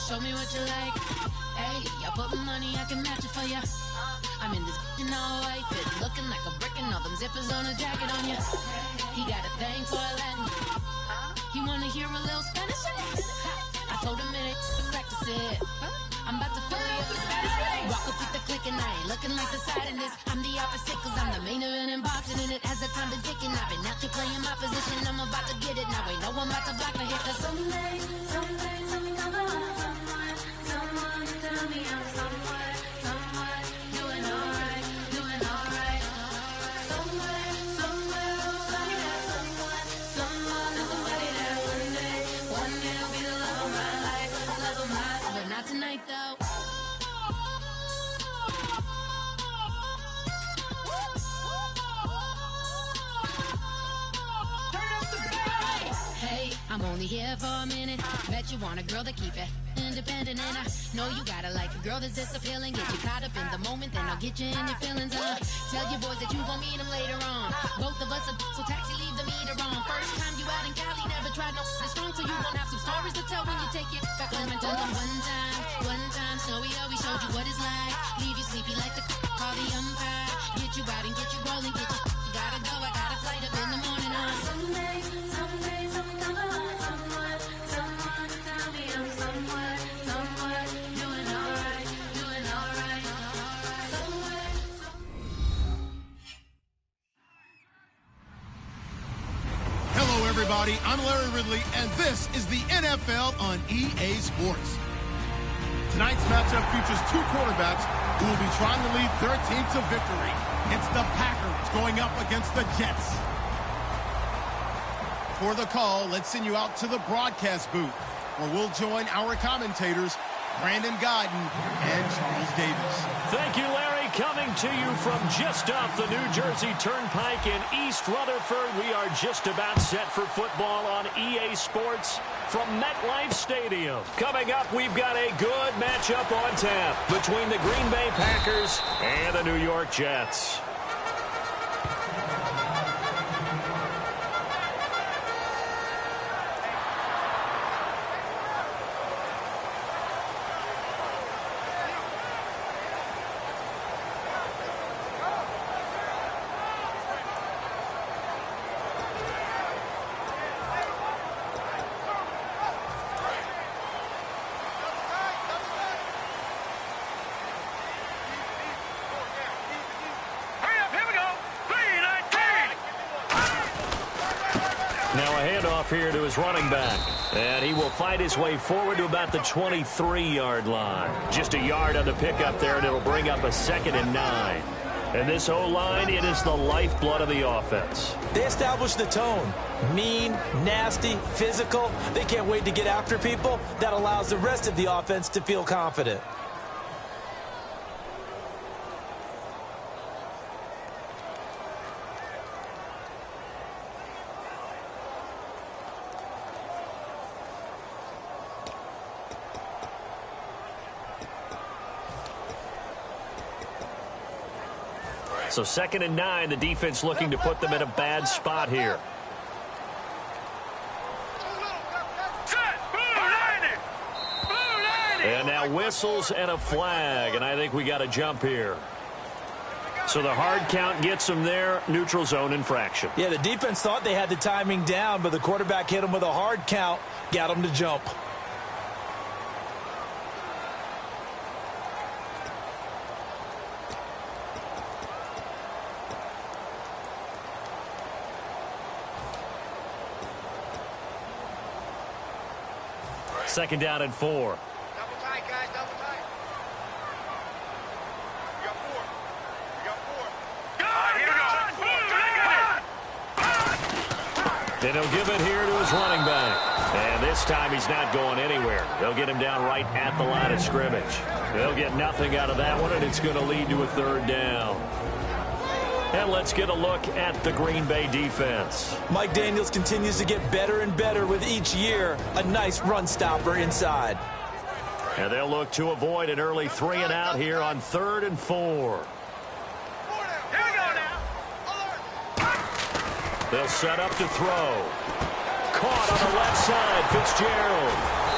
show me what you like. Hey, I put my money, I can match it for ya. I'm in this in all white fit, looking like a brick and all them zippers on a jacket on ya. He got a thing for a Latin. He wanna hear a little Spanish. I told him it ain't practice it. I'm about to fully up the status. Rock up with the click and I ain't looking like the side in this. I'm the opposite cause I'm the main event in boxing and it has the time been ticking. I've been out here playing my position, I'm about to get it. Now ain't no one about to block the hit cause someday, something come along. Someone tell me I'm somewhere, doing alright. Somewhere, somebody that somebody that one day will be the love of my life, but not tonight though. Hey, I'm only here for a minute. Bet you want a girl to keep it independent, and I know you gotta like a girl that's this appealing. Get you caught up in the moment, then I'll get you in your feelings. Tell your boys that you gon' meet them later on. Both of us are so taxi, leave the meter on. First time you out in Cali, never tried no strong, so you gon' have some stories to tell when you take it back home and tell them one time, Snowy always showed you what it's like. Leave you sleepy like the call the umpire. Get you out and get you rolling, get you gotta go. I got a flight up in the morning on someday, something come along. Someone tell me I'm somewhere, doing alright. Somewhere. Hello, everybody. I'm Larry Ridley, and this is the NFL on EA Sports. Tonight's matchup features two quarterbacks who will be trying to lead their team to victory. It's the Packers going up against the Jets. For the call, let's send you out to the broadcast booth, where we'll join our commentators, Brandon Guyton and Charles Davis. Thank you, Larry. Coming to you from just off the New Jersey Turnpike in East Rutherford, we are just about set for football on EA Sports from MetLife Stadium. Coming up, we've got a good matchup on tap between the Green Bay Packers and the New York Jets. Now a handoff here to his running back. And he will fight his way forward to about the 23-yard line. Just a yard on the pickup there, and it'll bring up a 2nd and 9. And this O-line, it is the lifeblood of the offense. They established the tone. Mean, nasty, physical. They can't wait to get after people. That allows the rest of the offense to feel confident. So 2nd and 9, the defense looking to put them in a bad spot here. And now whistles and a flag, and I think we got a jump here. So the hard count gets them there, neutral zone infraction. Yeah, the defense thought they had the timing down, but the quarterback hit them with a hard count, got them to jump. Second down and 4. Double tight, guys, double tight. You got 4. You got 4. Here we go. Then he'll give it here to his running back. And this time he's not going anywhere. They'll get him down right at the line of scrimmage. They'll get nothing out of that one, and it's going to lead to a 3rd down. And let's get a look at the Green Bay defense. Mike Daniels continues to get better and better with each year. A nice run stopper inside. And they'll look to avoid an early 3 and out here on 3rd and 4. Here we go now. They'll set up to throw. Caught on the left side, Fitzgerald.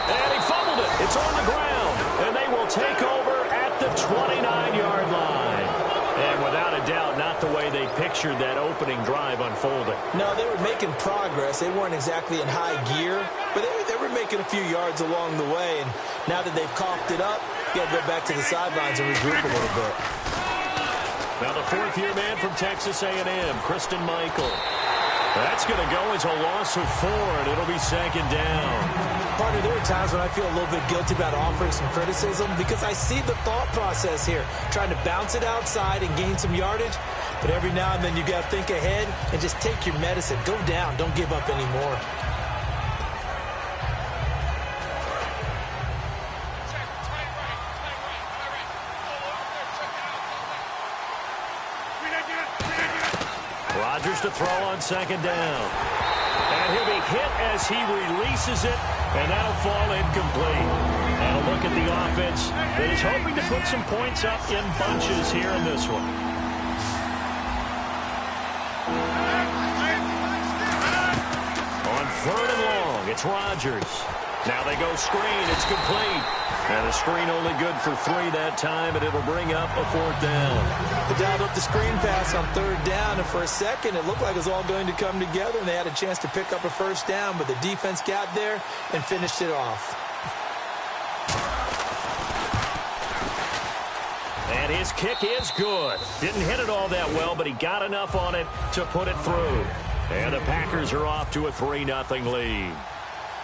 And he fumbled hold it. It's on the ground. And they will take over at the 29-yard line. And without a doubt, not the way they pictured that opening drive unfolding. No, they were making progress. They weren't exactly in high gear, but they were making a few yards along the way. And now that they've coughed it up, you got to go back to the sidelines and regroup a little bit. Now the fourth-year man from Texas A&M, Kristen Michael. That's going to go as a loss of 4, and it'll be second down. Partner, there are times when I feel a little bit guilty about offering some criticism because I see the thought process here, trying to bounce it outside and gain some yardage. But every now and then you got to think ahead and just take your medicine. Go down. Don't give up anymore. Rodgers to throw on second down. And he'll be hit as he releases it, and that'll fall incomplete. And a look at the offense that is hoping to put some points up in bunches here in this one. On third and long, it's Rodgers. Now they go screen. It's complete. And the screen only good for 3 that time, and it'll bring up a 4th down. They dialed up the screen pass on third down, and for a second it looked like it was all going to come together, and they had a chance to pick up a first down, but the defense got there and finished it off. And his kick is good. Didn't hit it all that well, but he got enough on it to put it through. And the Packers are off to a 3-0 lead.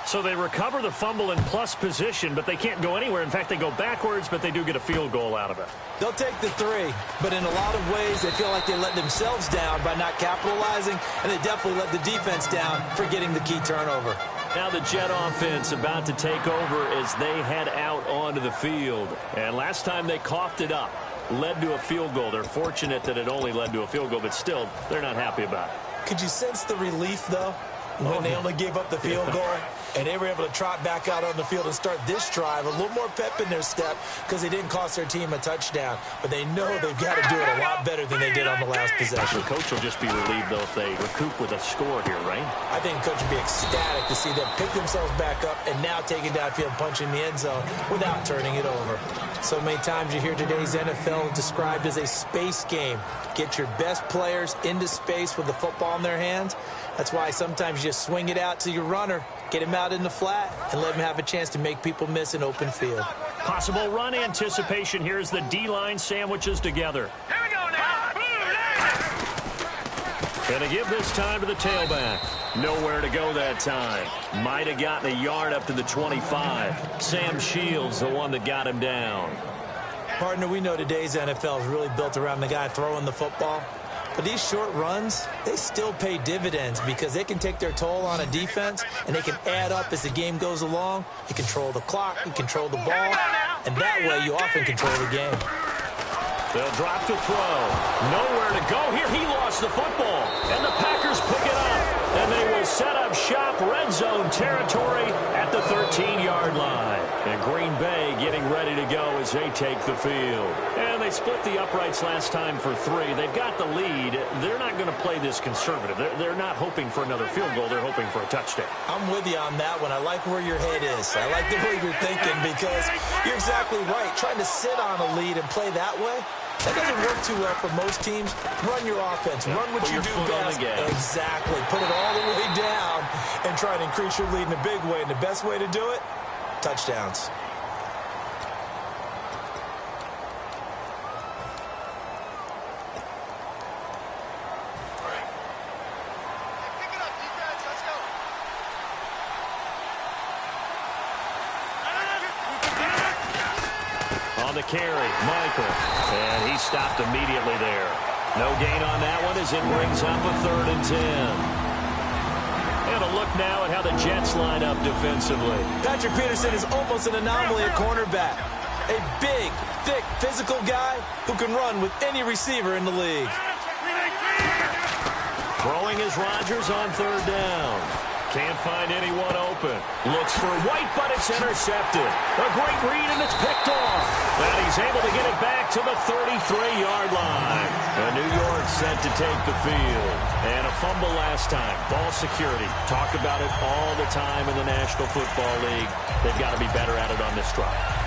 So they recover the fumble in plus position, but they can't go anywhere. In fact, they go backwards, but they do get a field goal out of it. They'll take the 3, but in a lot of ways, they feel like they let themselves down by not capitalizing, and they definitely let the defense down for getting the key turnover. Now the Jet offense about to take over as they head out onto the field. And last time they coughed it up, led to a field goal. They're fortunate that it only led to a field goal, but still, they're not happy about it. Could you sense the relief, though, when they only gave up the field goal? And they were able to trot back out on the field and start this drive. A little more pep in their step because they didn't cost their team a touchdown. But they know they've got to do it a lot better than they did on the last possession. The coach will just be relieved, though, if they recoup with a score here, right? I think the coach would be ecstatic to see them pick themselves back up and now take it downfield, punching the end zone without turning it over. So many times you hear today's NFL described as a space game. Get your best players into space with the football in their hands. That's why sometimes you just swing it out to your runner, get him out in the flat, and let him have a chance to make people miss an open field. Possible run anticipation. Here's the D-line sandwiches together. Here we go now. Gonna give this time to the tailback. Nowhere to go that time. Might have gotten a yard up to the 25. Sam Shields, the one that got him down. Partner, we know today's NFL is really built around the guy throwing the football. But these short runs, they still pay dividends because they can take their toll on a defense and they can add up as the game goes along. You control the clock, you control the ball, and that way you often control the game. They'll drop to throw. Nowhere to go here. He lost the football. And the Packers pick it up. And they will set up shop red zone territory at the 13-yard line. And Green Bay getting ready to go as they take the field. And they split the uprights last time for 3. They've got the lead. They're not going to play this conservative. They're not hoping for another field goal. They're hoping for a touchdown. I'm with you on that one. I like where your head is. I like the way you're thinking because you're exactly right. Trying to sit on a lead and play that way, that doesn't work too well for most teams. Run your offense. Run what you do best. Exactly. Put it all the way down and try to increase your lead in a big way. And the best way to do it, touchdowns. Pick it up, defense. Let's go. On the carry, Michael. And he stopped immediately there. No gain on that one as it brings up a 3rd and 10. And a look now at how the Jets line up defensively. Patrick Peterson is almost an anomaly at cornerback. A big, thick, physical guy who can run with any receiver in the league. Throwing is Rodgers on 3rd down. Can't find anyone open. Looks for White, but it's intercepted. A great read, and it's picked off. And he's able to get it back to the 33-yard line. And New York set to take the field. And a fumble last time. Ball security. Talk about it all the time in the National Football League. They've got to be better at it on this drive.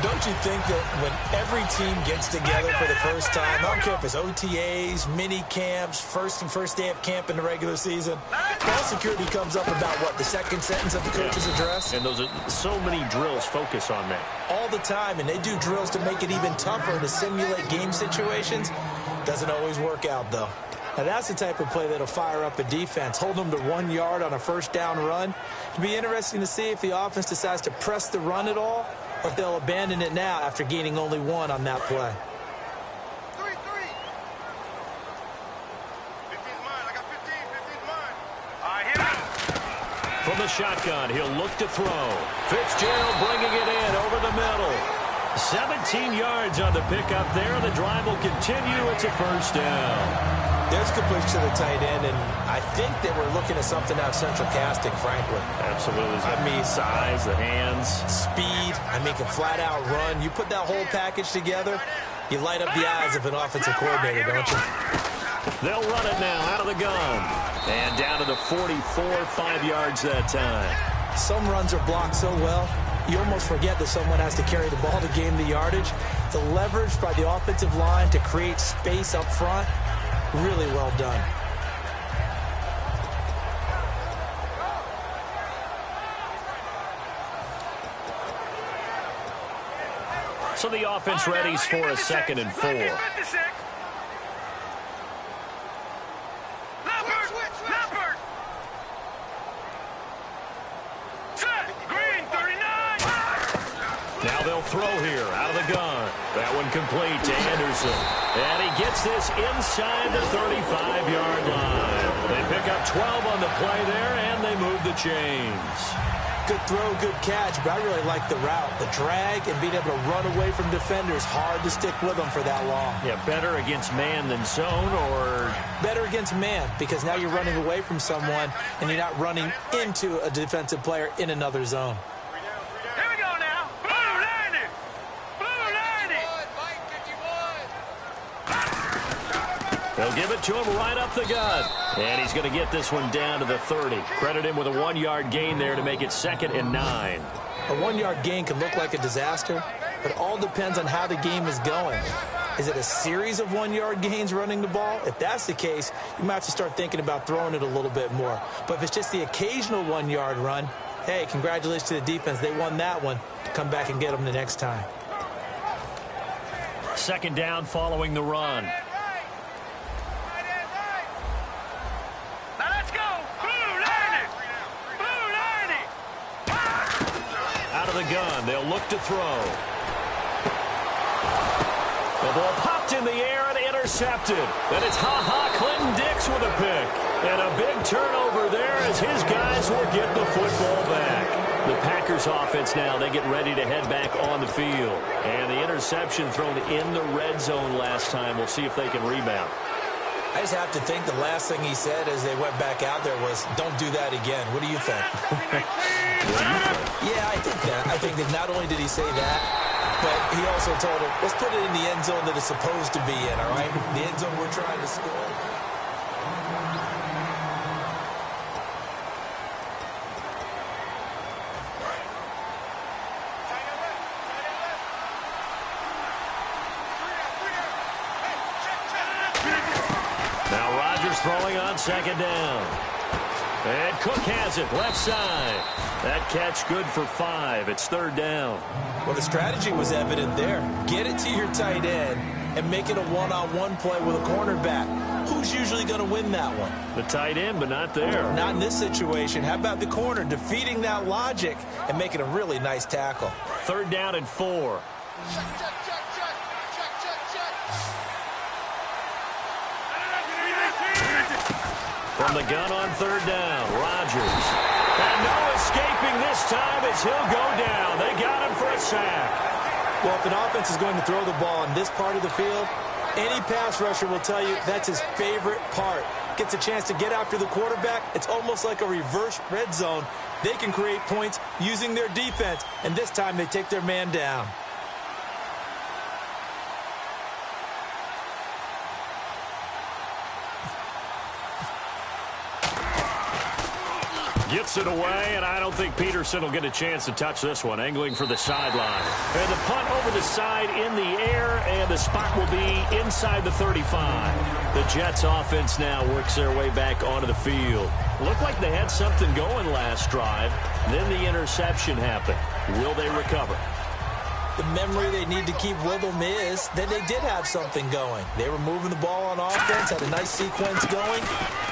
Don't you think that when every team gets together for the first time, I don't care if it's OTAs, mini camps, first day of camp in the regular season, ball security comes up about, what, the second sentence of the coach's address? And those are so many drills focus on that. All the time, and they do drills to make it even tougher to simulate game situations. Doesn't always work out, though. Now, that's the type of play that'll fire up a defense. Hold them to 1 yard on a first down run. It'll be interesting to see if the offense decides to press the run at all, or if they'll abandon it now after gaining only 1 on that play. 3-3. 15's mine. I got 15. 15's mine. All right, hit it. From the shotgun, he'll look to throw. Fitzgerald bringing it in over the middle. 17 yards on the pickup there, and the drive will continue. It's a first down. There's completion to the tight end, and I think they were looking at something out of central casting, frankly. Absolutely. I mean, size, the hands. Speed. I mean, can flat out run. You put that whole package together, you light up the eyes of an offensive coordinator, don't you? They'll run it now out of the gun. And down to the 44, 5 yards that time. Some runs are blocked so well, you almost forget that someone has to carry the ball to gain the yardage. The leverage by the offensive line to create space up front, really well done. So the offense readies for a 2nd and 4. Now they'll throw here out of the gun. That one complete to Anderson. And he gets this inside the 35-yard line. They pick up 12 on the play there, and they move the chains. Good throw, good catch, but I really like the route. The drag and being able to run away from defenders, hard to stick with them for that long. Yeah, better against man than zone, or? Better against man, because now you're running away from someone, and you're not running into a defensive player in another zone. They'll give it to him right up the gut. And he's going to get this one down to the 30. Credit him with a 1-yard gain there to make it 2nd and 9. A 1-yard gain can look like a disaster, but it all depends on how the game is going. Is it a series of 1-yard gains running the ball? If that's the case, you might have to start thinking about throwing it a little bit more. But if it's just the occasional 1-yard run, hey, congratulations to the defense. They won that one. Come back and get them the next time. 2nd down following the run. The gun. They'll look to throw. The ball popped in the air and intercepted. And it's Clinton Dix with a pick. And a big turnover there as his guys will get the football back. The Packers offense now, they get ready to head back on the field. And the interception thrown in the red zone last time. We'll see if they can rebound. I just have to think the last thing he said as they went back out there was, don't do that again. What do you think? Yeah, I think that. I think that not only did he say that, but he also told him, let's put it in the end zone that it's supposed to be in, all right? The end zone we're trying to score. Throwing on 2nd down. And Cook has it left side. That catch good for 5. It's 3rd down. Well, the strategy was evident there. Get it to your tight end and make it a one-on-one play with a cornerback. Who's usually going to win that one? The tight end, but not there. Not in this situation. How about the corner defeating that logic and making a really nice tackle? 3rd down and 4. From the gun on 3rd down, Rodgers. And no escaping this time as he'll go down. They got him for a sack. Well, if an offense is going to throw the ball in this part of the field, any pass rusher will tell you that's his favorite part. gets a chance to get after the quarterback, it's almost like a reverse red zone. They can create points using their defense, and this time they take their man down. Gets it away, and I don't think Peterson will get a chance to touch this one. Angling for the sideline. And the punt over the side in the air, and the spot will be inside the 35. The Jets offense now works their way back onto the field. Looked like they had something going last drive. Then the interception happened. Will they recover? The memory they need to keep with them is that they did have something going. They were moving the ball on offense, had a nice sequence going.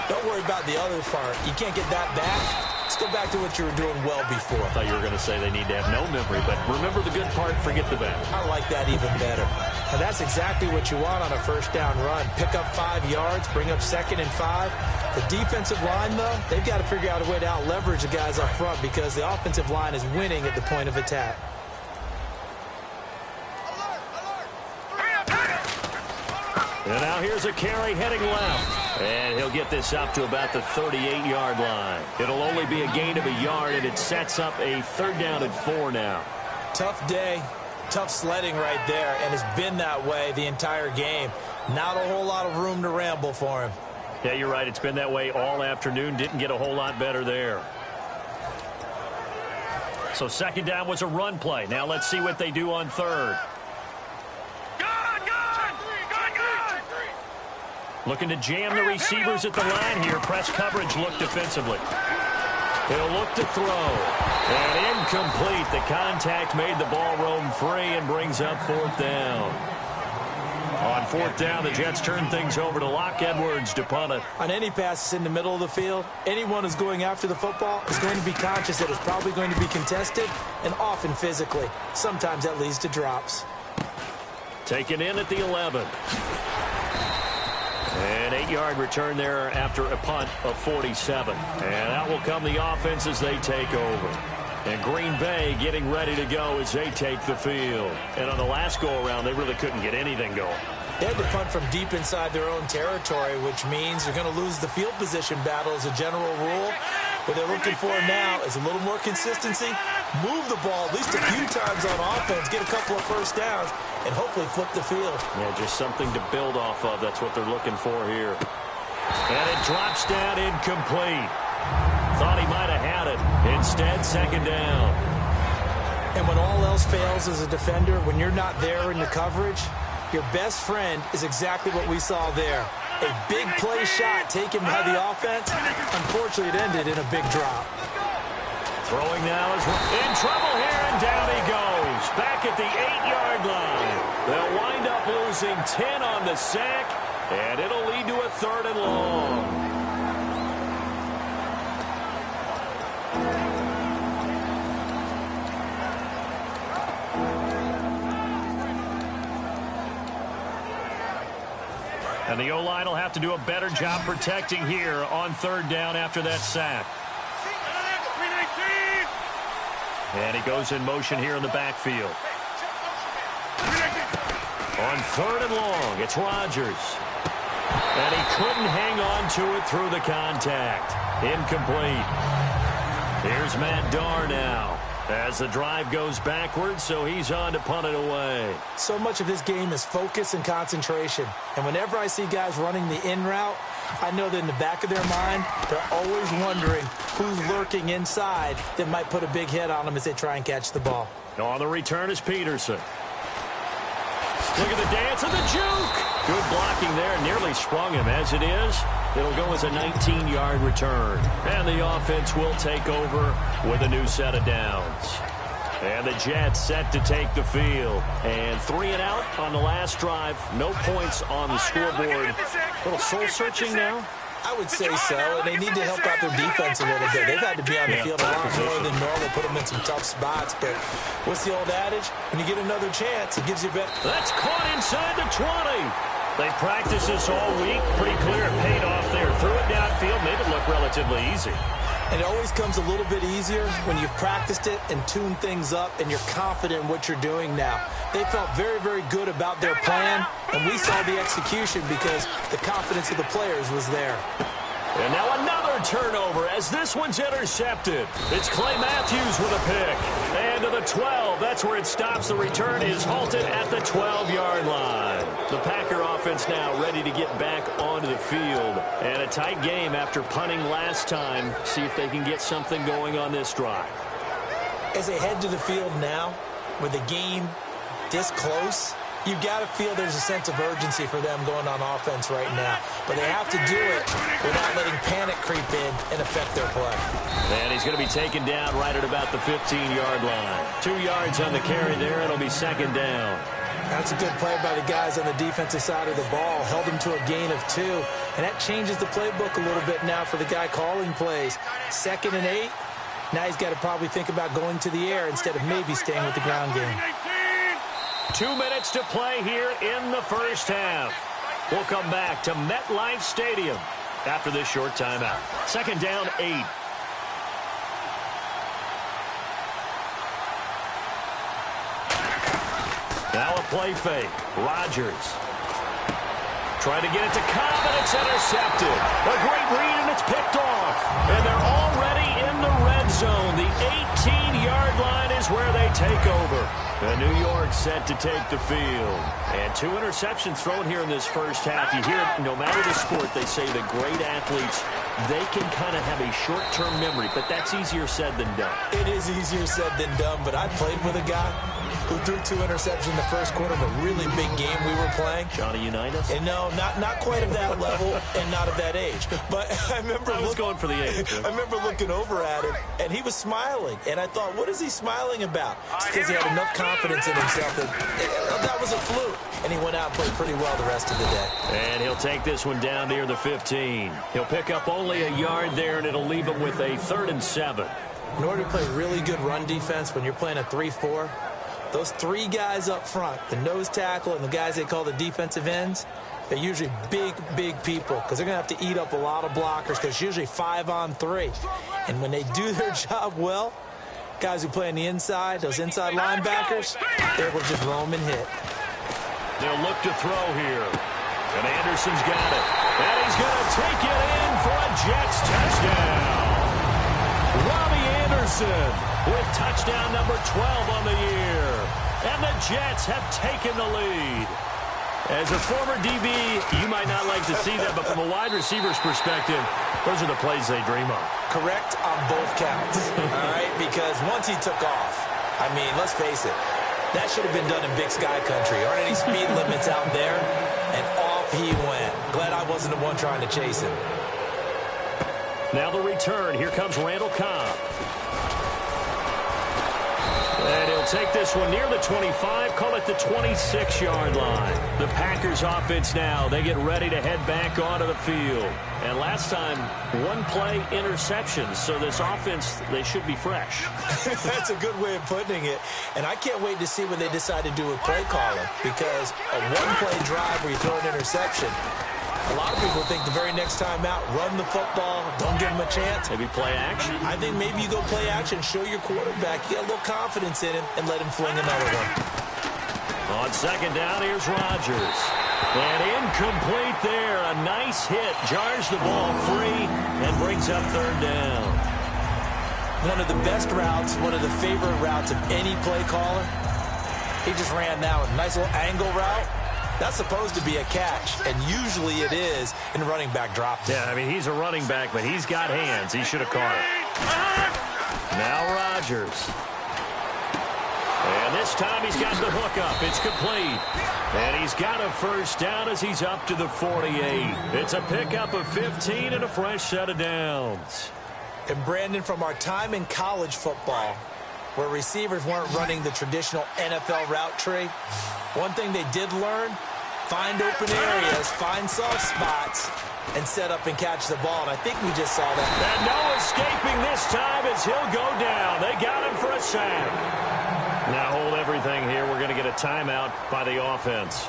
Don't worry about the other part. You can't get that back. Let's go back to what you were doing well before. I thought you were going to say they need to have no memory, but remember the good part, forget the bad. I like that even better. And that's exactly what you want on a first down run. Pick up 5 yards, bring up 2nd and 5. The defensive line, though, they've got to figure out a way to out-leverage the guys up front because the offensive line is winning at the point of attack. And now here's a carry heading left. And he'll get this up to about the 38-yard line. It'll only be a gain of a yard, and it sets up a 3rd down and 4 now. Tough day, tough sledding right there, and it's been that way the entire game. Not a whole lot of room to ramble for him. Yeah, you're right. It's been that way all afternoon. Didn't get a whole lot better there. So 2nd down was a run play. Now let's see what they do on 3rd. Looking to jam the receivers at the line here. Press coverage look defensively. He'll look to throw. And incomplete. The contact made the ball roam free and brings up 4th down. On 4th down, the Jets turn things over to Locke Edwards to punt it. On any passes in the middle of the field, anyone who's going after the football is going to be conscious that it's probably going to be contested and often physically. Sometimes that leads to drops. Taken in at the 11. An 8-yard return there after a punt of 47. And out will come the offense as they take over. And Green Bay getting ready to go as they take the field. And on the last go-around, they really couldn't get anything going. They had to punt from deep inside their own territory, which means you're going to lose the field position battle as a general rule. What they're looking for now is a little more consistency, move the ball at least a few times on offense, get a couple of first downs, and hopefully flip the field. Yeah, just something to build off of. That's what they're looking for here. And it drops down incomplete. Thought he might have had it. Instead, 2nd down. And when all else fails as a defender, when you're not there in the coverage, your best friend is exactly what we saw there. A big play shot taken by the offense. Unfortunately, it ended in a big drop. Throwing now is in trouble here, and down he goes. Back at the 8-yard line. They'll wind up losing 10 on the sack, and it'll lead to a 3rd and long. And the O-line will have to do a better job protecting here on 3rd down after that sack. And he goes in motion here in the backfield. On 3rd and long, it's Rodgers. And he couldn't hang on to it through the contact. Incomplete. Here's Matt Darr now. As the drive goes backwards, so he's on to punt it away. So much of this game is focus and concentration. And whenever I see guys running the in route, I know that in the back of their mind, they're always wondering who's lurking inside that might put a big hit on them as they try and catch the ball. On the return is Peterson. Look at the dance of the juke. Good blocking there. Nearly sprung him. As it is, it'll go as a 19-yard return. And the offense will take over with a new set of downs. And the Jets set to take the field. And 3 and out on the last drive. No points on the scoreboard. A little soul-searching now. I would say so, and they need to help out their defense a little bit. They've had to be on the field a lot more than normal, put them in some tough spots. But what's the old adage? When you get another chance, it gives you better. That's caught inside the 20. They practiced this all week. Pretty clear it paid off there. Threw it downfield, made it look relatively easy. And it always comes a little bit easier when you've practiced it and tuned things up and you're confident in what you're doing now. They felt very, very good about their plan, and we saw the execution because the confidence of the players was there. And now another turnover as this one's intercepted. It's Clay Matthews with a pick. And to the 12. That's where it stops. The return is halted at the 12-yard line. The Packer offense now ready to get back onto the field. And a tight game after punting last time. See if they can get something going on this drive. As they head to the field now, with the game this close, you've got to feel there's a sense of urgency for them going on offense right now. But they have to do it without letting panic creep in and affect their play. And he's going to be taken down right at about the 15-yard line. 2 yards on the carry there. It'll be second down. That's a good play by the guys on the defensive side of the ball. Held them to a gain of 2. And that changes the playbook a little bit now for the guy calling plays. 2nd and 8. Now he's got to probably think about going to the air instead of maybe staying with the ground game. 2 minutes to play here in the first half. We'll come back to MetLife Stadium after this short timeout. Second down, 8. Now a play fake. Rodgers trying to get it to Cobb, and it's intercepted. A great read, and it's picked off. And they're already in the red zone. The 18-yard line is where they take over. And New York set to take the field. And 2 interceptions thrown here in this first half. You hear it, no matter the sport, they say the great athletes, they can kind of have a short-term memory, but that's easier said than done. It is easier said than done, but I played with a guy who threw 2 interceptions in the first quarter of a really big game we were playing. Johnny Unitas? And no, not quite of that level and not of that age. But I remember I was going for the age. I remember looking over at him, and he was smiling. And I thought, what is he smiling about? It's because he had enough confidence in himself that was a fluke. And he went out and played pretty well the rest of the day. And he'll take this one down near the 15. He'll pick up only a yard there, and it'll leave him with a 3rd and 7. In order to play really good run defense when you're playing a 3-4, those 3 guys up front, the nose tackle and the guys they call the defensive ends, they're usually big people because they're going to have to eat up a lot of blockers because it's usually 5-on-3. And when they do their job well, guys who play on the inside, those inside linebackers, they're able to just roam and hit. They'll look to throw here. And Anderson's got it. And he's going to take it in for a Jets touchdown. Robbie Anderson with touchdown number 12 on the year. And the Jets have taken the lead. As a former DB, you might not like to see that, but from a wide receiver's perspective, those are the plays they dream of. Correct on both counts, all right? Because once he took off, I mean, let's face it, that should have been done in Big Sky Country. Aren't any speed limits out there? And off he went. Glad I wasn't the one trying to chase him. Now the return. Here comes Randall Cobb. And he'll take this one near the 25, call it the 26-yard line. The Packers offense now, they get ready to head back onto the field. And last time, 1 play interceptions, so this offense, they should be fresh. That's a good way of putting it. And I can't wait to see what they decide to do with play calling, because a 1-play drive where you throw an interception, a lot of people think the very next time out, run the football, don't give him a chance. Maybe play action? I think maybe you go play action, show your quarterback, get a little confidence in him, and let him fling another one. On second down, here's Rodgers. And incomplete there. A nice hit. Jars the ball free and brings up 3rd down. One of the best routes, one of the favorite routes of any play caller. He just ran that one. Nice little angle route. That's supposed to be a catch, and usually it is in running back drop. Yeah, I mean, he's a running back, but he's got hands. He should have caught it. Now Rodgers. And this time he's got the hook up. It's complete. And he's got a 1st down as he's up to the 48. It's a pickup of 15 and a fresh set of downs. And Brandon, from our time in college football, where receivers weren't running the traditional NFL route tree, one thing they did learn, find open areas, find soft spots, and set up and catch the ball. And I think we just saw that. And no escaping this time as he'll go down. They got him for a sack. Now hold everything here. We're going to get a timeout by the offense.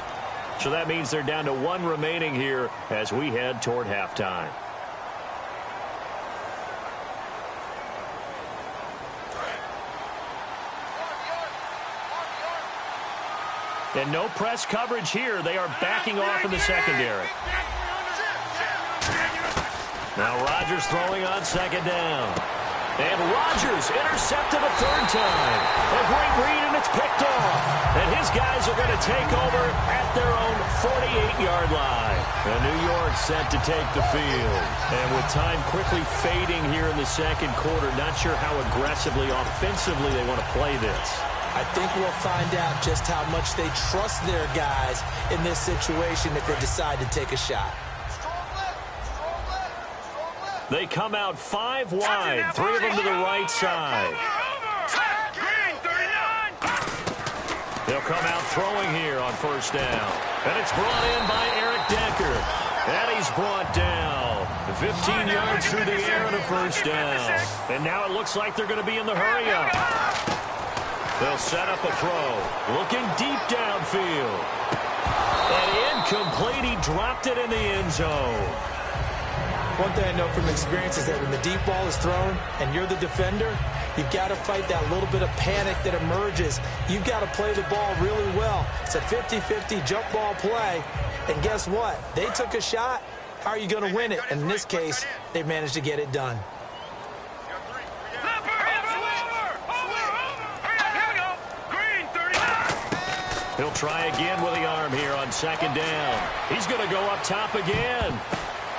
So that means they're down to 1 remaining here as we head toward halftime. And no press coverage here. They are backing off in the secondary. Now Rodgers throwing on second down. And Rodgers intercepted a third time. A great read, and it's picked off. And his guys are going to take over at their own 48-yard line. And New York set to take the field. And with time quickly fading here in the second quarter, not sure how aggressively, offensively they want to play this. I think we'll find out just how much they trust their guys in this situation if they decide to take a shot. They come out 5 wide, 3 of them to the right side. They'll come out throwing here on first down. And it's brought in by Eric Decker. And he's brought down 15 yards through the air and a first down. And now it looks like they're going to be in the hurry-up. They'll set up a throw. Looking deep downfield. And incomplete. He dropped it in the end zone. One thing I know from experience is that when the deep ball is thrown and you're the defender, you've got to fight that little bit of panic that emerges. You've got to play the ball really well. It's a 50-50 jump ball play. And guess what? They took a shot. How are you going to win it? And in this case, they managed to get it done. He'll try again with the arm here on second down. He's going to go up top again.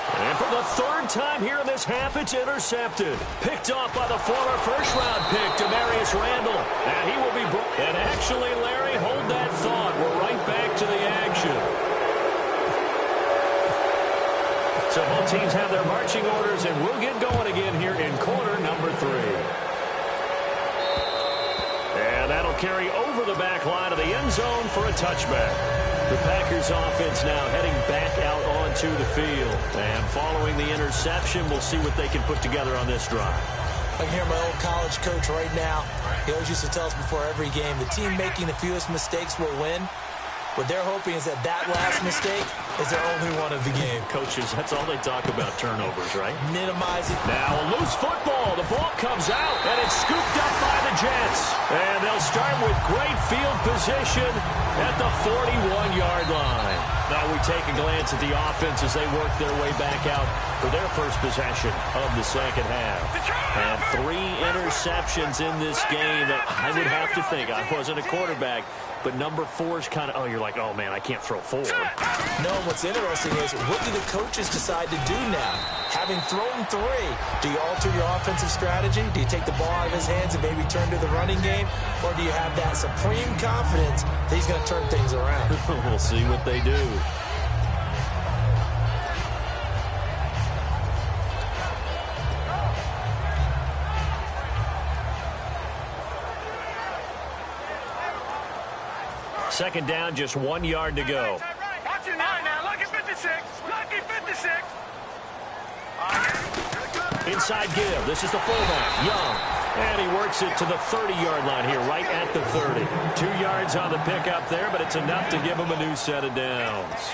And for the third time here in this half, it's intercepted. Picked off by the former first-round pick, Demarius Randall. And he will be... And actually, Larry, hold that thought. We're right back to the action. So both teams have their marching orders, and we'll get going again here in quarter number 3. And that'll carry over the back line of the end zone for a touchback. The Packers offense now heading back out onto the field. And following the interception, we'll see what they can put together on this drive. I can hear my old college coach right now. He always used to tell us before every game, the team making the fewest mistakes will win. What they're hoping is that last mistake is their only one of the game. Coaches, that's all they talk about, turnovers, right? Minimize it. Now a loose football. The ball comes out, and it's scooped up by the Jets. And they'll start with great field position at the 41-yard line. Now we take a glance at the offense as they work their way back out for their first possession of the second half. And 3 interceptions in this game that I would have to think. I wasn't a quarterback. But number 4 is kind of, you're like, oh, man, I can't throw 4. No, what's interesting is, what do the coaches decide to do now? Having thrown 3, do you alter your offensive strategy? Do you take the ball out of his hands and maybe turn to the running game? Or do you have that supreme confidence that he's going to turn things around? We'll see what they do. Second down, just 1 yard to go. Watch it now. Lucky 56. Lucky 56. Inside give. This is the fullback, Young. And he works it to the 30-yard line here, right at the 30. 2 yards on the pickup there, but it's enough to give him a new set of downs.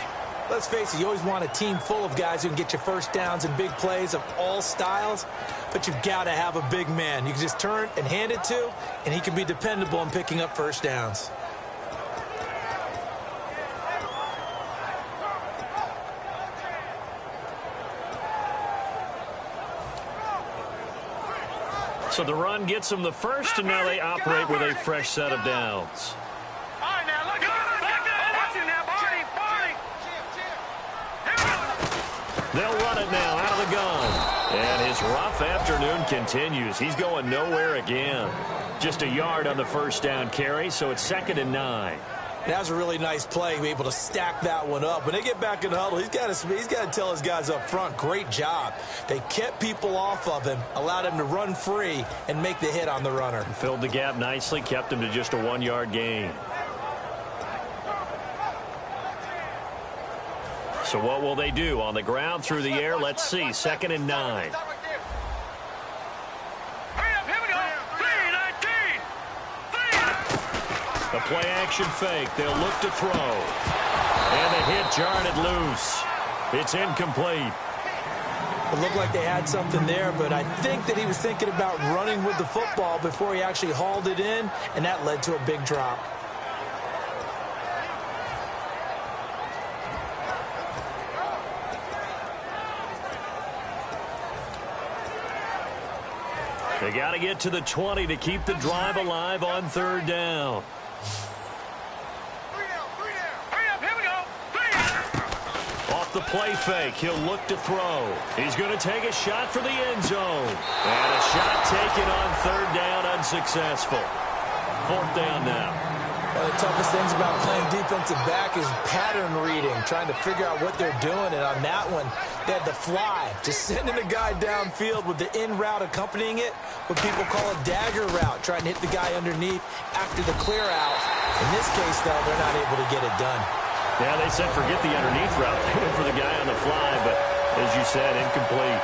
Let's face it, you always want a team full of guys who can get you first downs and big plays of all styles, but you've got to have a big man you can just turn and hand it to, and he can be dependable in picking up first downs. So the run gets them the first, and now they operate with a fresh set of downs. All right, now, look at watch it now, Barney. They'll run it now out of the gun. And his rough afternoon continues. He's going nowhere again. Just a yard on the first down carry, so it's 2nd and 9. That was a really nice play, be able to stack that one up. When they get back in the huddle, he's got to tell his guys up front, great job. They kept people off of him, allowed him to run free, and make the hit on the runner. Filled the gap nicely, kept him to just a 1 yard gain. So what will they do? On the ground, through the air, let's see. 2nd and 9. The play-action fake. They'll look to throw. And the hit jarred it loose. It's incomplete. It looked like they had something there, but I think that he was thinking about running with the football before he actually hauled it in, and that led to a big drop. They got to get to the 20 to keep the drive alive on third down. Off the play fake, he'll look to throw. He's going to take a shot for the end zone. And a shot taken on third down, unsuccessful. Fourth down now. One of the toughest things about playing defensive back is pattern reading, trying to figure out what they're doing. And on that one, they had the fly, just sending a guy downfield with the in route accompanying it, what people call a dagger route, trying to hit the guy underneath after the clear out. In this case, though, they're not able to get it done. Yeah, they said forget the underneath route. They went for the guy on the fly, but as you said, incomplete.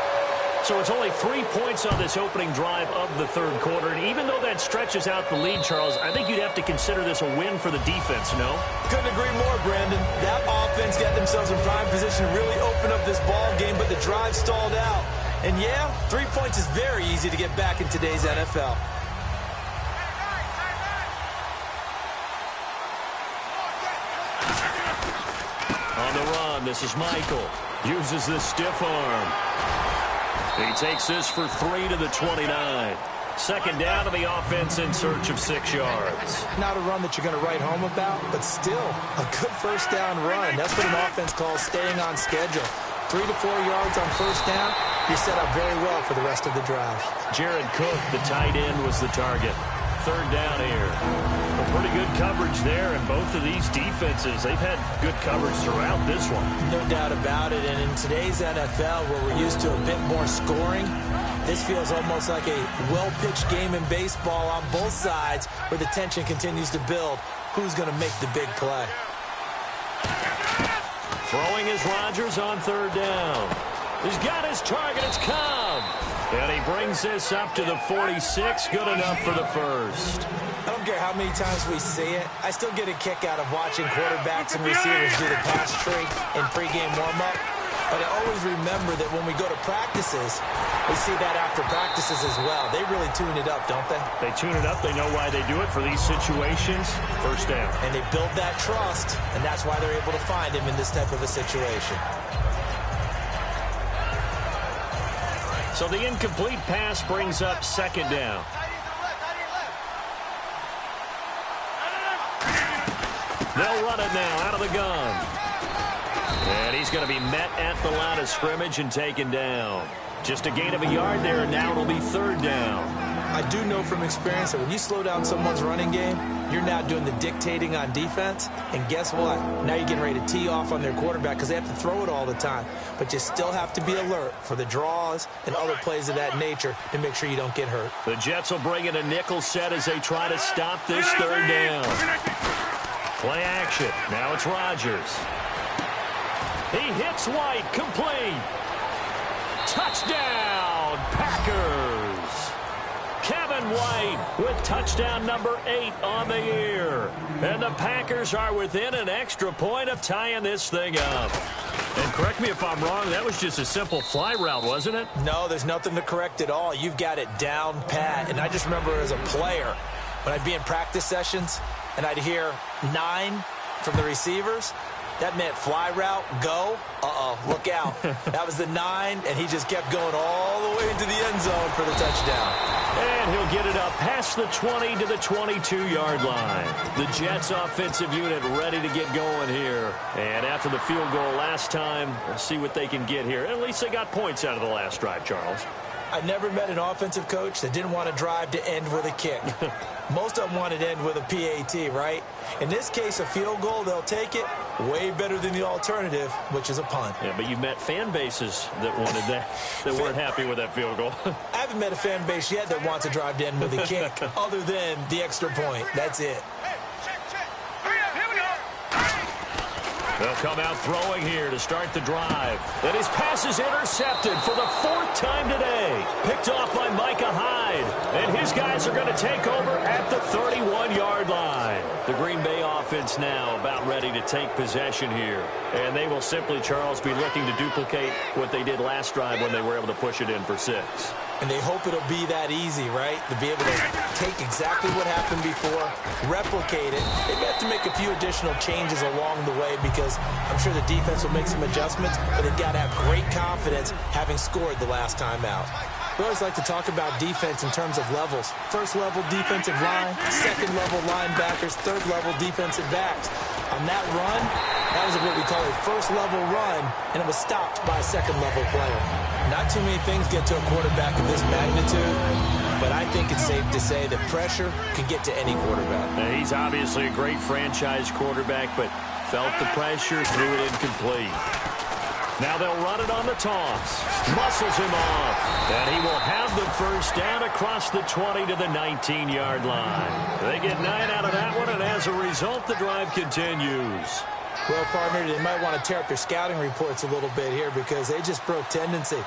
So it's only 3 points on this opening drive of the third quarter. And even though that stretches out the lead, Charles, I think you'd have to consider this a win for the defense, no? Couldn't agree more, Brandon. That offense got themselves in prime position to really open up this ball game, but the drive stalled out. And yeah, 3 points is very easy to get back in today's NFL. On the run, this is Michael. Uses the stiff arm. He takes this for 3 to the 29. Second down to the offense in search of 6 yards. Not a run that you're going to write home about, but still a good first down run. That's what an offense calls staying on schedule. 3 to 4 yards on first down, you're set up very well for the rest of the drive. Jared Cook, the tight end, was the target. Third down here. A pretty good coverage there, and both of these defenses, they've had good coverage throughout this one. No doubt about it, and in today's NFL, where we're used to a bit more scoring, this feels almost like a well-pitched game in baseball on both sides, where the tension continues to build. Who's going to make the big play? Throwing is Rodgers on third down. He's got his target. It's Cobb. And he brings this up to the 46. Good enough for the first. I don't care how many times we see it. I still get a kick out of watching quarterbacks and receivers do the pass tree in pregame warm-up. But I always remember that when we go to practices, we see that after practices as well. They really tune it up, don't they? They tune it up. They know why they do it for these situations. First down. And they build that trust, and that's why they're able to find him in this type of a situation. So the incomplete pass brings up second down. They'll run it now out of the gun. And he's going to be met at the line of scrimmage and taken down. Just a gain of a yard there, and now it'll be third down. I do know from experience that when you slow down someone's running game, you're now doing the dictating on defense. And guess what? Now you're getting ready to tee off on their quarterback because they have to throw it all the time. But you still have to be alert for the draws and other plays of that nature to make sure you don't get hurt. The Jets will bring in a nickel set as they try to stop this third down. Play action. Now it's Rodgers. He hits White. Complete. Touchdown, Packers. Kevin White with touchdown number 8 on the year. And the Packers are within an extra point of tying this thing up. And correct me if I'm wrong, that was just a simple fly route, wasn't it? No, there's nothing to correct at all. You've got it down pat. And I just remember as a player, when I'd be in practice sessions and I'd hear 9 from the receivers, that meant fly route, go, look out. That was the 9, and he just kept going all the way into the end zone for the touchdown. And he'll get it up past the 20 to the 22-yard line. The Jets offensive unit ready to get going here. And after the field goal last time, we'll see what they can get here. At least they got points out of the last drive, Charles. I never met an offensive coach that didn't want to drive to end with a kick. Most of them wanted to end with a PAT, right? In this case, a field goal, they'll take it. Way better than the alternative, which is a punt. Yeah, but you met fan bases that wanted that, that weren't happy with that field goal. I haven't met a fan base yet that wants to drive to end with a kick, other than the extra point. That's it. They'll come out throwing here to start the drive. And his pass is intercepted for the 4th time today. Picked off by Micah Hyde. And his guys are going to take over at the 31-yard line. The Green Bay offense now about ready to take possession here. And they will simply, Charles, be looking to duplicate what they did last drive when they were able to push it in for 6. And they hope it'll be that easy, right? To be able to take exactly what happened before, replicate it. They have to make a few additional changes along the way because I'm sure the defense will make some adjustments, but they've got to have great confidence having scored the last time out. We always like to talk about defense in terms of levels. First level defensive line, second level linebackers, third level defensive backs. On that run, that was what we call a first level run, and it was stopped by a second level player. Not too many things get to a quarterback of this magnitude, but I think it's safe to say that pressure can get to any quarterback. Now, he's obviously a great franchise quarterback, but felt the pressure, threw it incomplete. Now they'll run it on the toss. Muscles him off. And he will have the first down across the 20 to the 19-yard line. They get 9 out of that one, and as a result, the drive continues. Well, partner, they might want to tear up your scouting reports a little bit here because they just broke tendency.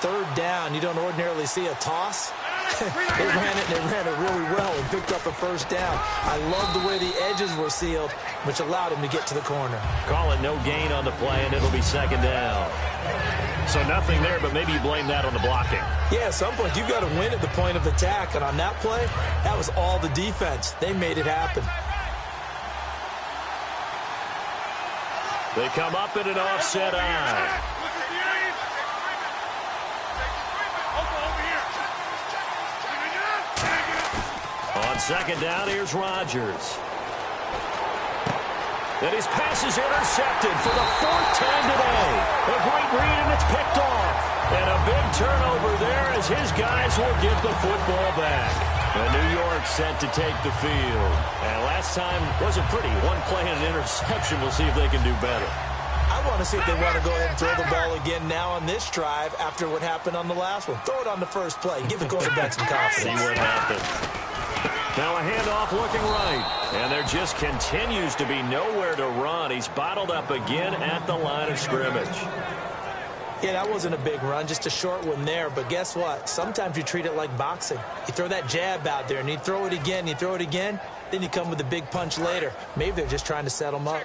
Third down, you don't ordinarily see a toss. They ran it really well and picked up a first down. I love the way the edges were sealed, which allowed him to get to the corner. Call it no gain on the play, and it'll be second down. So nothing there, but maybe you blame that on the blocking. Yeah, at some point, you've got to win at the point of attack, and on that play, that was all the defense. They made it happen. They come up in an offset eye. On second down, here's Rodgers. And his pass is intercepted for the 4th time today. A great read, and it's picked off. And a big turnover there as his guys will get the football back. And New York set to take the field. And last time wasn't pretty. One play and an interception. We'll see if they can do better. I want to see if they want to go ahead and throw the ball again now on this drive after what happened on the last one. Throw it on the first play. Give the quarterback some confidence. See what happens. Now a handoff looking right. And there just continues to be nowhere to run. He's bottled up again at the line of scrimmage. Yeah, that wasn't a big run, just a short one there. But guess what? Sometimes you treat it like boxing. You throw that jab out there, and you throw it again, then you come with a big punch later. Maybe they're just trying to set him up.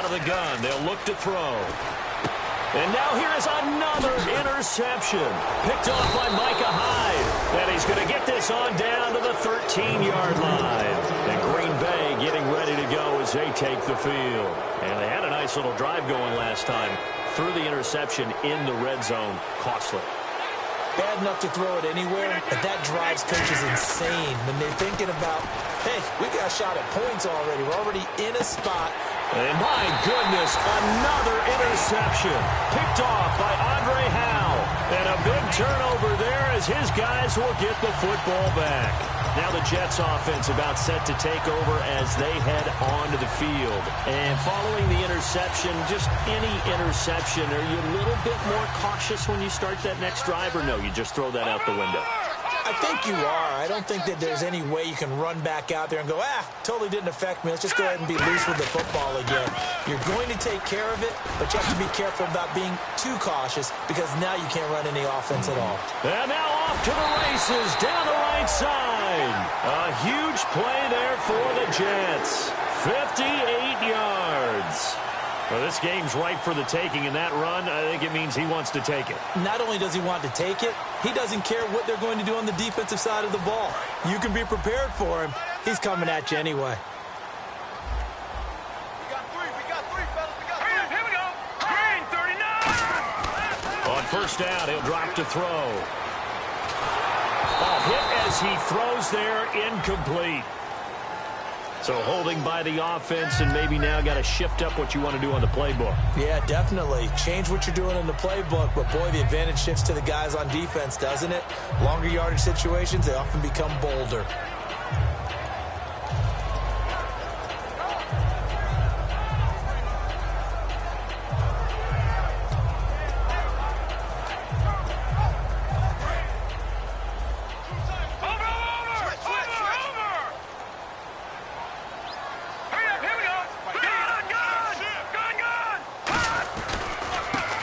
The gun. They'll look to throw. And now here is another interception. Picked off by Micah Hyde. And he's going to get this on down to the 13-yard line. And Green Bay getting ready to go as they take the field. And they had a nice little drive going last time. Threw the interception in the red zone. Costly. Bad enough to throw it anywhere, but that drives coaches insane when they're thinking about, hey, we got a shot at points already. We're already in a spot. And my goodness, another interception. Picked off by Andre Howe. And a big turnover there as his guys will get the football back. Now the Jets offense about set to take over as they head onto the field. And following the interception, just any interception, are you a little bit more cautious when you start that next drive, or no, you just throw that out the window? I think you are. I don't think that there's any way you can run back out there and go, totally didn't affect me. Let's just go ahead and be loose with the football again. You're going to take care of it, but you have to be careful about being too cautious because now you can't run any offense at all. And now off to the races down the right side. A huge play there for the Jets. 58 yards. Well, this game's ripe for the taking in that run. I think it means he wants to take it. Not only does he want to take it, he doesn't care what they're going to do on the defensive side of the ball. You can be prepared for him. He's coming at you anyway. We got three, fellas. We got three. Here we go. Green, 39. On first down, he'll drop to throw. A hit as he throws there, incomplete. So holding by the offense, and maybe now got to shift up what you want to do on the playbook. Yeah, definitely. Change what you're doing in the playbook, but boy, the advantage shifts to the guys on defense, doesn't it? Longer yardage situations, they often become bolder.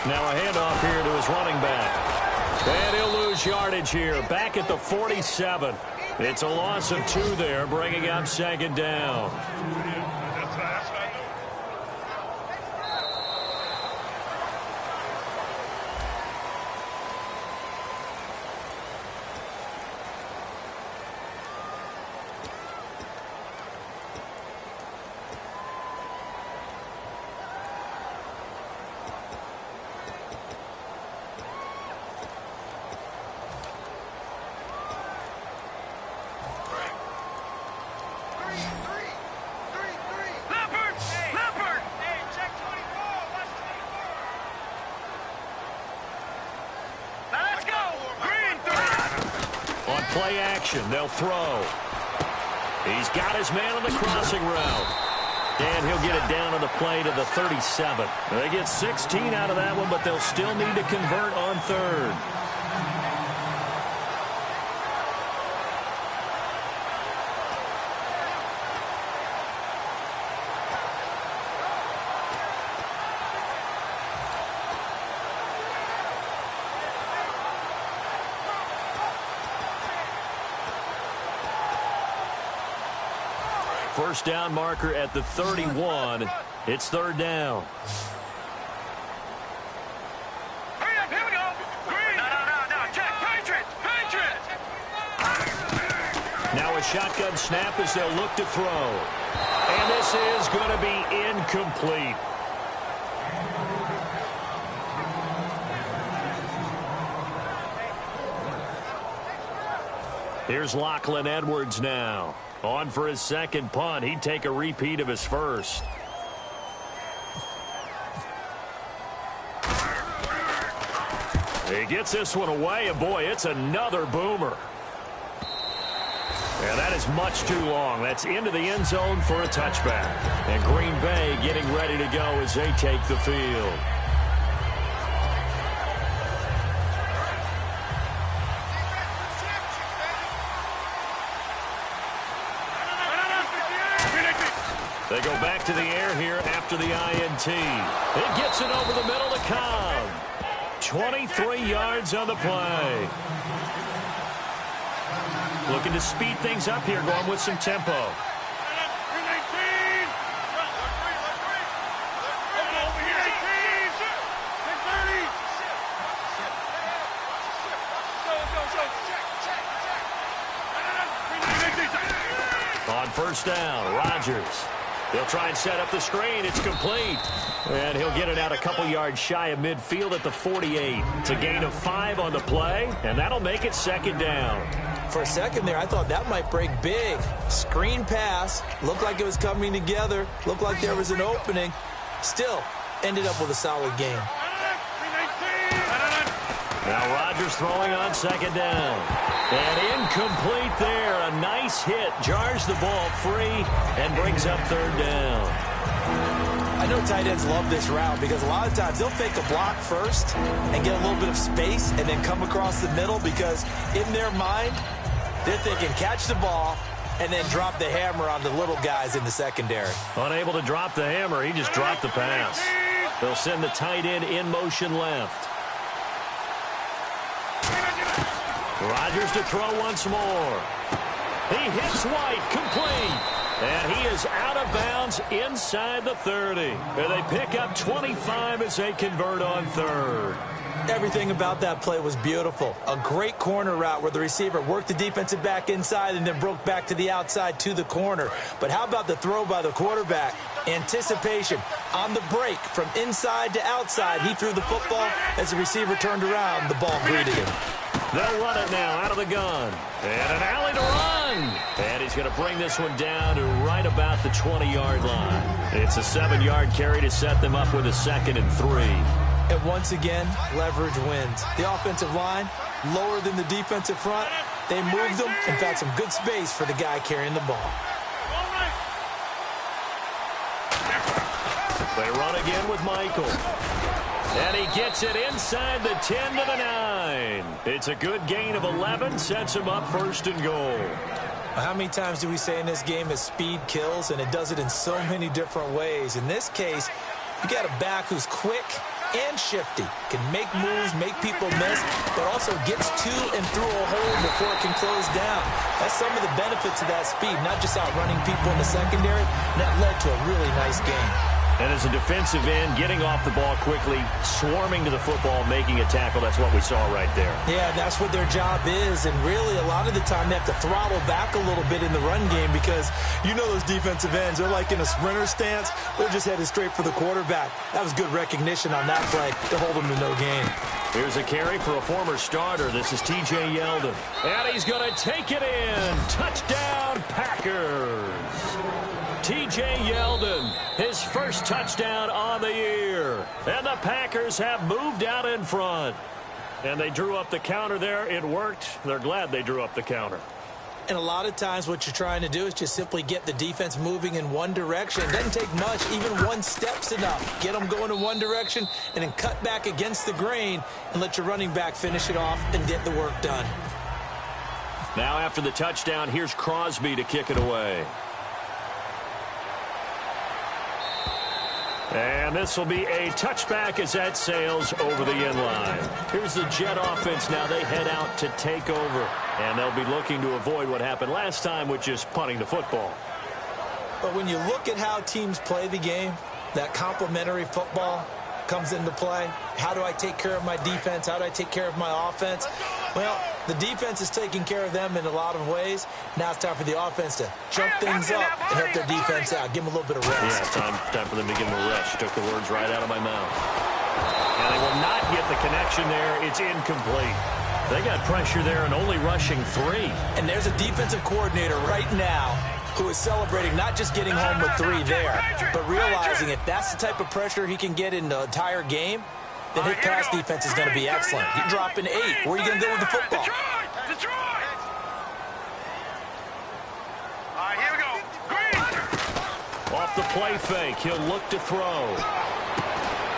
Now a handoff here to his running back. And he'll lose yardage here. Back at the 47. It's a loss of 2 there, bringing up second down. action. They'll throw. He's got his man on the crossing route. And he'll get it down on the play to the 37. They get 16 out of that one, but they'll still need to convert on third. First down marker at the 31. It's third down. Hurry up, here we go. Green. No. Check. Patriot. Now a shotgun snap as they'll look to throw. And this is going to be incomplete. Here's Lachlan Edwards now. On for his second punt. He'd take a repeat of his first. He gets this one away, and boy, it's another boomer. And that is much too long. That's into the end zone for a touchback. And Green Bay getting ready to go as they take the field. They go back to the air here after the INT. It gets it over the middle to Cobb. 23 yards on the play. Looking to speed things up here, going with some tempo. On first down, Rodgers. They'll try and set up the screen. It's complete. And he'll get it out a couple yards shy of midfield at the 48. It's a gain of 5 on the play, and that'll make it second down. For a second there, I thought that might break big. Screen pass. Looked like it was coming together. Looked like there was an opening. Still, ended up with a solid game. Now Rodgers throwing on second down. And incomplete there. A nice hit. Jars the ball free and brings up third down. I know tight ends love this route because a lot of times they'll fake a block first and get a little bit of space and then come across the middle because in their mind, they're thinking catch the ball and then drop the hammer on the little guys in the secondary. Unable to drop the hammer, he just dropped the pass. They'll send the tight end in motion left. Rodgers to throw once more. He hits White, complete. And he is out of bounds inside the 30. And they pick up 25 as they convert on third. Everything about that play was beautiful. A great corner route where the receiver worked the defensive back inside and then broke back to the outside to the corner. But how about the throw by the quarterback? Anticipation on the break from inside to outside. He threw the football. As the receiver turned around, the ball greeted him. They'll run it now out of the gun. And an alley to run. And he's going to bring this one down to right about the 20-yard line. It's a 7-yard carry to set them up with a 2nd and 3. And once again, leverage wins. The offensive line, lower than the defensive front. They moved them and found some good space for the guy carrying the ball. They run again with Michael. And he gets it inside the 10 to the 9. It's a good gain of 11, sets him up 1st and goal. How many times do we say in this game that speed kills, and it does it in so many different ways? In this case, you got a back who's quick and shifty, can make moves, make people miss, but also gets to and through a hole before it can close down. That's some of the benefits of that speed, not just outrunning people in the secondary. And that led to a really nice game. And as a defensive end, getting off the ball quickly, swarming to the football, making a tackle, that's what we saw right there. Yeah, that's what their job is, and really a lot of the time they have to throttle back a little bit in the run game because you know those defensive ends, they're like in a sprinter stance. They're just headed straight for the quarterback. That was good recognition on that play to hold them to no gain. Here's a carry for a former starter. This is T.J. Yeldon. And he's going to take it in. Touchdown, Packers. T.J. Yeldon, his first touchdown on the year. And the Packers have moved out in front. And they drew up the counter there. It worked. They're glad they drew up the counter. And a lot of times what you're trying to do is just simply get the defense moving in one direction. It doesn't take much. Even one step's enough. Get them going in one direction and then cut back against the grain and let your running back finish it off and get the work done. Now after the touchdown, here's Crosby to kick it away. And this will be a touchback as that sails over the end line. Here's the Jet offense now. They head out to take over. And they'll be looking to avoid what happened last time, which is punting the football. But when you look at how teams play the game, that complementary football comes into play. How do I take care of my defense? How do I take care of my offense? Well, the defense is taking care of them in a lot of ways. Now it's time for the offense to jump things up and help their defense out. Give them a little bit of rest. Yeah, time for them to give them a rest. You took the words right out of my mouth. And they will not get the connection there. It's incomplete. They got pressure there and only rushing 3. And there's a defensive coordinator right now who is celebrating not just getting home with 3 there, but realizing if that's the type of pressure he can get in the entire game, then his pass defense is going to be excellent. You're dropping 8. Where are you going to go with the football? Detroit! All right, here we go. Green! Off the play fake, he'll look to throw.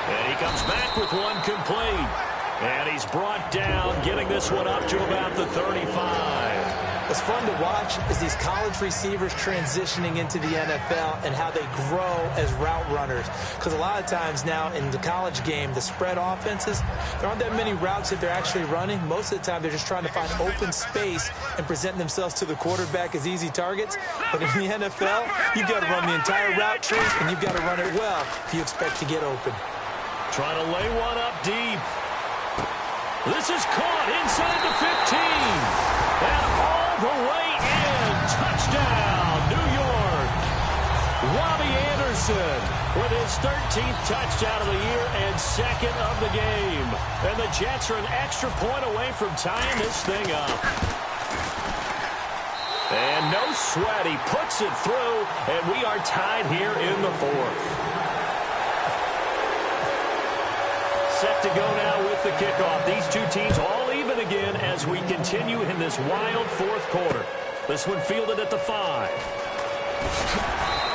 And he comes back with one complete. And he's brought down, getting this one up to about the 35. What's fun to watch is these college receivers transitioning into the NFL and how they grow as route runners. Because a lot of times now in the college game, the spread offenses, there aren't that many routes that they're actually running. Most of the time, they're just trying to find open space and present themselves to the quarterback as easy targets. But in the NFL, you've got to run the entire route tree, and you've got to run it well if you expect to get open. Trying to lay one up deep. This is caught inside the 15. And all the way in. Touchdown, New York. Robbie Anderson with his 13th touchdown of the year and 2nd of the game. And the Jets are an extra point away from tying this thing up. And no sweat. He puts it through, and we are tied here in the 4th. Set to go now with the kickoff. These two teams all even again as we continue in this wild 4th quarter. This one fielded at the 5.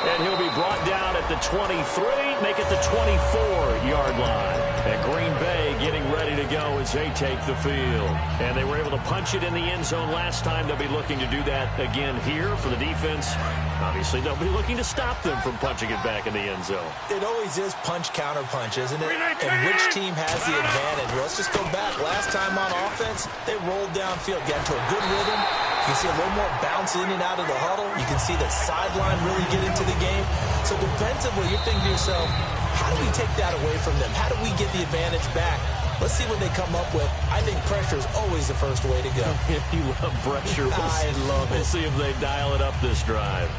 And he'll be brought down at the 23, make it the 24-yard line. And Green Bay getting ready to go as they take the field. And they were able to punch it in the end zone last time. They'll be looking to do that again here for the defense. Obviously, they'll be looking to stop them from punching it back in the end zone. It always is punch-counter-punch, isn't it? And which team has the advantage? Well, let's just go back. Last time on offense, they rolled downfield, got into a good rhythm. You can see a little more bounce in and out of the huddle. You can see the sideline really get into the game. So defensively, you're thinking to yourself, how do we take that away from them? How do we get the advantage back? Let's see what they come up with. I think pressure is always the first way to go. You love pressure. I love it. We'll see if they dial it up this drive.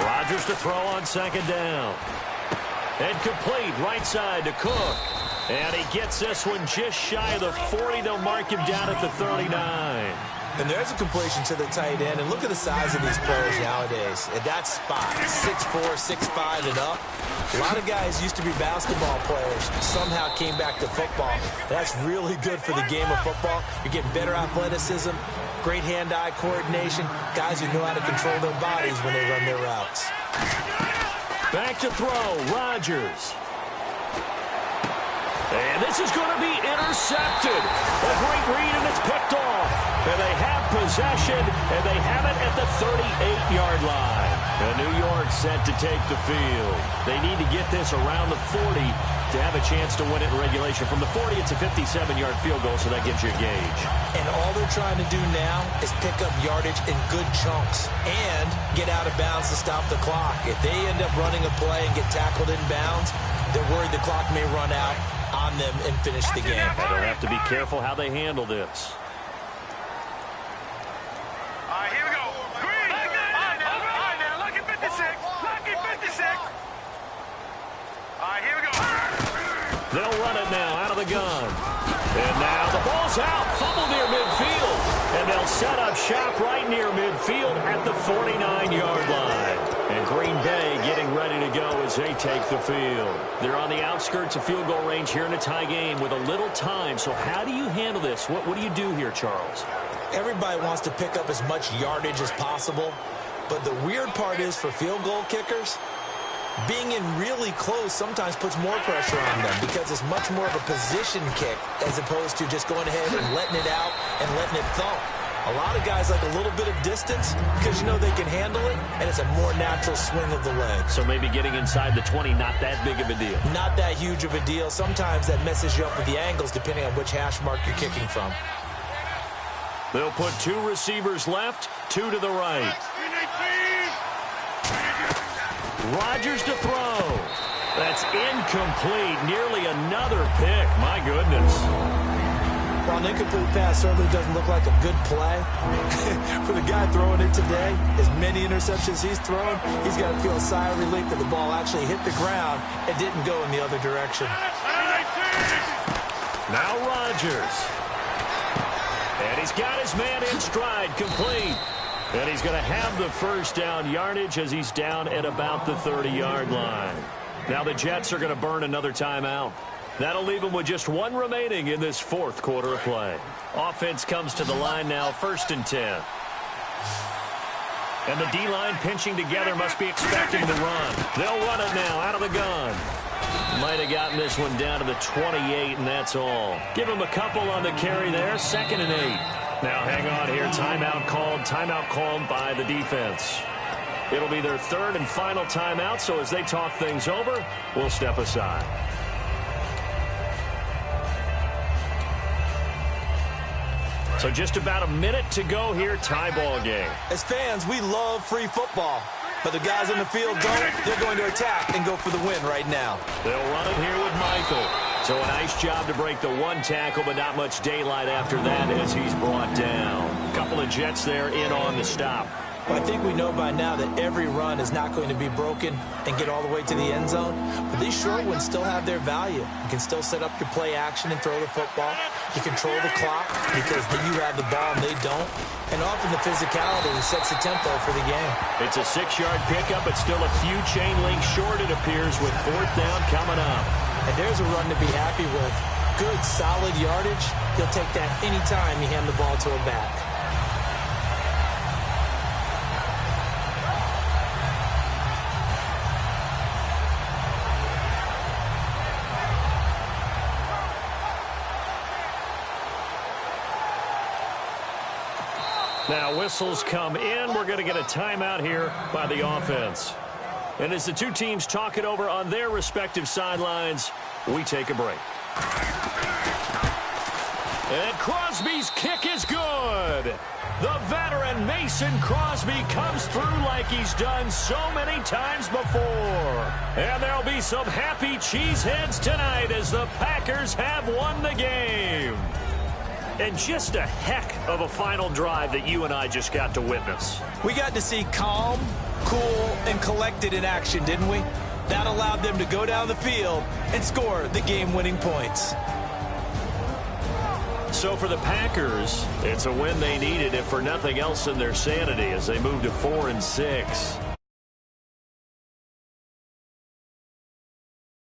Rodgers to throw on 2nd down. And complete right side to Cook. And he gets this one just shy of the 40. They'll mark him down at the 39. And there's a completion to the tight end. And look at the size of these players nowadays. At that spot, 6'4", 6'5", and up. A lot of guys used to be basketball players. Somehow came back to football. That's really good for the game of football. You're getting better athleticism, great hand-eye coordination. Guys who know how to control their bodies when they run their routes. Back to throw, Rodgers. And this is going to be intercepted. A great read, and it's picked off. And they have possession, and they have it at the 38-yard line. And New York set to take the field. They need to get this around the 40 to have a chance to win it in regulation. From the 40, it's a 57-yard field goal, so that gives you a gauge. And all they're trying to do now is pick up yardage in good chunks and get out of bounds to stop the clock. If they end up running a play and get tackled in bounds, they're worried the clock may run out on them and finish the game. And they'll have to be careful how they handle this. All right, here we go. Green. All right, now, lucky 56. Lucky 56. All right, here we go. They'll run it now out of the gun. And now the ball's out. Fumble near midfield. And they'll set up shop right near midfield at the 49-yard line. And Green Bay getting ready to go as they take the field. They're on the outskirts of field goal range here in a tie game with a little time. So how do you handle this? What do you do here, Charles? Everybody wants to pick up as much yardage as possible. But the weird part is for field goal kickers, being in really close sometimes puts more pressure on them because it's much more of a position kick as opposed to just going ahead and letting it out and letting it thump. A lot of guys like a little bit of distance because you know they can handle it, and it's a more natural swing of the leg. So maybe getting inside the 20, not that big of a deal. Not that huge of a deal. Sometimes that messes you up with the angles depending on which hash mark you're kicking from. They'll put 2 receivers left, 2 to the right. Rodgers to throw. That's incomplete. Nearly another pick. My goodness. While an incomplete pass certainly doesn't look like a good play, for the guy throwing it today, as many interceptions he's thrown, he's got to feel a sigh of relief that the ball actually hit the ground and didn't go in the other direction. Now Rodgers. And he's got his man in stride, complete. And he's going to have the first down yardage as he's down at about the 30-yard line. Now the Jets are going to burn another timeout. That'll leave them with just 1 remaining in this 4th quarter of play. Offense comes to the line now, 1st and 10. And the D-line pinching together must be expecting the run. They'll run it now out of the gun. Might have gotten this one down to the 28, and that's all. Give him a couple on the carry there, 2nd and 8. Now hang on here, timeout called by the defense. It'll be their 3rd and final timeout, so as they talk things over, we'll step aside. So just about a minute to go here, tie ball game. As fans, we love free football. But the guys on the field don't. They're going to attack and go for the win right now. They'll run it here with Michael. So a nice job to break the 1 tackle, but not much daylight after that as he's brought down. A couple of Jets there in on the stop. Well, I think we know by now that every run is not going to be broken and get all the way to the end zone. But these short ones still have their value. You can still set up your play action and throw the football. You control the clock because then you have the ball and they don't. And often the physicality sets the tempo for the game. It's a 6-yard pickup. It's still a few chain links short, it appears, with 4th down coming up. And there's a run to be happy with. Good, solid yardage. He'll take that anytime you hand the ball to a back. Now whistles come in. We're going to get a timeout here by the offense. And as the 2 teams talk it over on their respective sidelines, we take a break. And Crosby's kick is good. The veteran Mason Crosby comes through like he's done so many times before. And there'll be some happy cheeseheads tonight as the Packers have won the game. And just a heck of a final drive that you and I just got to witness. We got to see calm, cool, and collected in action, didn't we? That allowed them to go down the field and score the game-winning points. So for the Packers, it's a win they needed, if for nothing else in their sanity, as they move to 4-6.